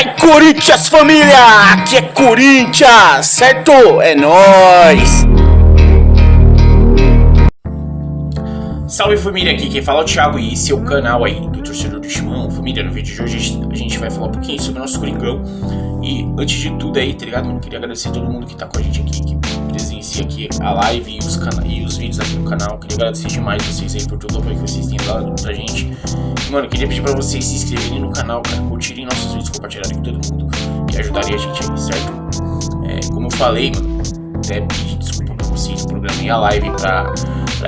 Vai Corinthians, família! Aqui é Corinthians, certo? É nóis! Salve, família, aqui quem fala é o Thiago e esse é o canal aí do Torcedor do Timão. Família, no vídeo de hoje a gente vai falar um pouquinho sobre o nosso Coringão. E antes de tudo aí, tá ligado, mano? Queria agradecer a todo mundo que tá com a gente aqui, que presencia aqui a live e os vídeos aqui no canal. Queria agradecer demais vocês aí por todo o apoio que vocês têm dado pra gente. E, mano, queria pedir pra vocês se inscreverem no canal, cara, curtirem nossos vídeos, compartilharem com todo mundo e ajudarem a gente aí, certo? Como eu falei, mano, até pedir desculpa pra vocês, programei a live pra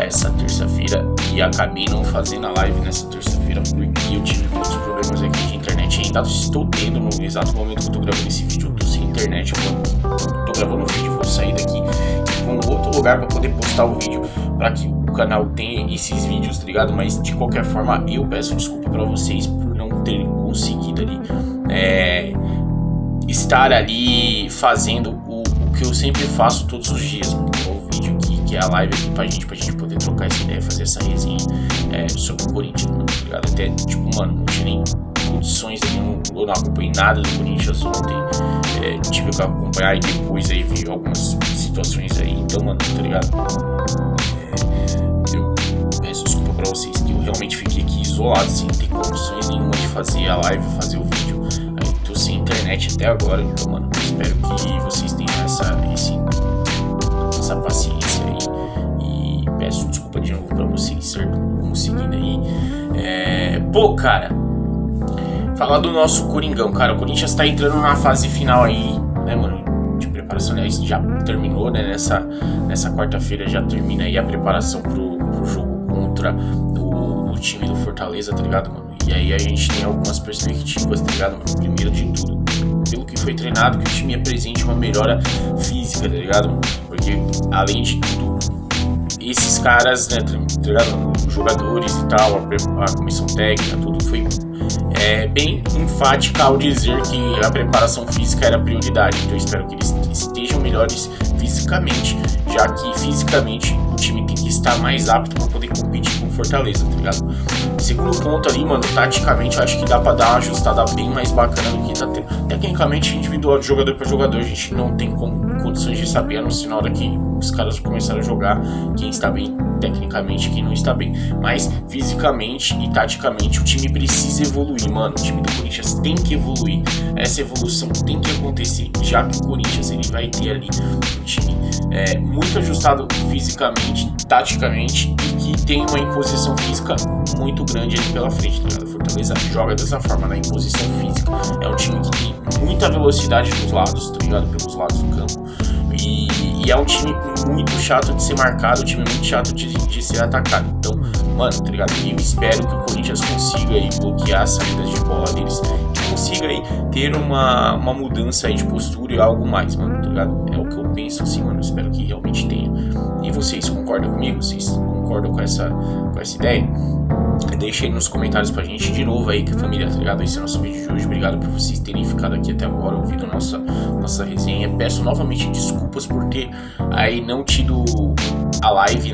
essa terça-feira e acabei não fazendo a live nessa terça-feira porque eu tive muitos problemas aqui de internet. Ainda estou tendo no exato momento que eu tô gravando esse vídeo, eu tô sem internet. Eu tô gravando o vídeo, vou sair daqui e vou em outro lugar pra poder postar o vídeo, pra que o canal tenha esses vídeos, tá ligado? Mas de qualquer forma eu peço desculpa pra vocês por não ter conseguido ali estar ali fazendo o que eu sempre faço todos os dias, mano. O vídeo aqui, que é a live aqui pra gente poder trocar essa ideia, fazer essa resenha sobre o Corinthians, mano, tá ligado? Até, tipo, mano, não tinha nem condições ali, eu não acompanhei nada do Corinthians ontem, tive que acompanhar e depois aí vi algumas situações aí, então, mano, tá ligado? Eu peço desculpa pra vocês que eu realmente fiquei aqui isolado, sem ter condições nenhuma de fazer a live, fazer o vídeo. Aí tô sem internet até agora, então, mano, espero que vocês tenham essa paciência aí e peço desculpa de novo pra vocês, certo? Vamos seguindo aí. Pô, cara, falar do nosso Coringão, cara, o Corinthians tá entrando na fase final aí, né, mano, de preparação, né? Isso já terminou, né, nessa quarta-feira já termina aí a preparação pro jogo contra o time do Fortaleza, tá ligado, mano? E aí a gente tem algumas perspectivas, tá ligado, mano? Primeiro de tudo, pelo que foi treinado, que o time apresente uma melhora física, tá ligado, mano? Porque, além de tudo, esses caras, né, tá ligado? Os jogadores e tal, a comissão técnica, tudo foi bem enfática ao dizer que a preparação física era prioridade. Então eu espero que eles estejam melhores fisicamente, já que fisicamente o time tem que estar mais apto para poder competir com o Fortaleza, tá ligado? Segundo ponto ali, mano, taticamente eu acho que dá pra dar uma ajustada bem mais bacana do que tá tendo. Tecnicamente, individual de jogador para jogador, a gente não tem condições de saber, a não ser na hora que os caras começaram a jogar, quem está bem tecnicamente, quem não está bem. Mas fisicamente e taticamente o time precisa evoluir, mano. O time do Corinthians tem que evoluir. Essa evolução tem que acontecer, já que o Corinthians ele vai ter ali um time muito ajustado fisicamente, taticamente, e que tem uma imposição física muito grande ali pela frente, tá ligado? Fortaleza joga dessa forma, na imposição física. É um time que tem muita velocidade dos lados, tá ligado? Pelos lados do campo. E é um time muito chato de ser marcado, um time muito chato de ser atacado. Então, mano, tá ligado? Eu espero que o Corinthians consiga aí bloquear as saídas de bola deles e consiga aí ter uma mudança aí de postura e algo mais, mano, tá ligado? É o que eu penso assim, mano. Eu espero que realmente tenha. E vocês concordam comigo? Vocês concordam com essa ideia? Deixa aí nos comentários pra gente de novo aí, que família, tá ligado? Esse é o nosso vídeo de hoje. Obrigado por vocês terem ficado aqui até agora ouvindo nossa resenha. Peço novamente desculpas por ter aí não tido a live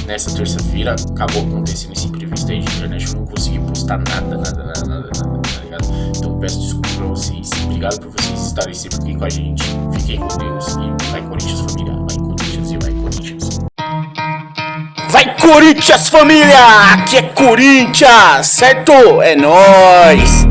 nessa terça-feira. Acabou acontecendo esse imprevisto aí de internet. Eu não consegui postar nada, tá ligado? Então peço desculpas pra vocês. Obrigado por vocês estarem sempre aqui com a gente. Fiquem com Deus e vai Corinthians, família. Vai Corinthians e vai Corinthians. Vai Corinthians, família! Aqui é Corinthians, certo? É nóis!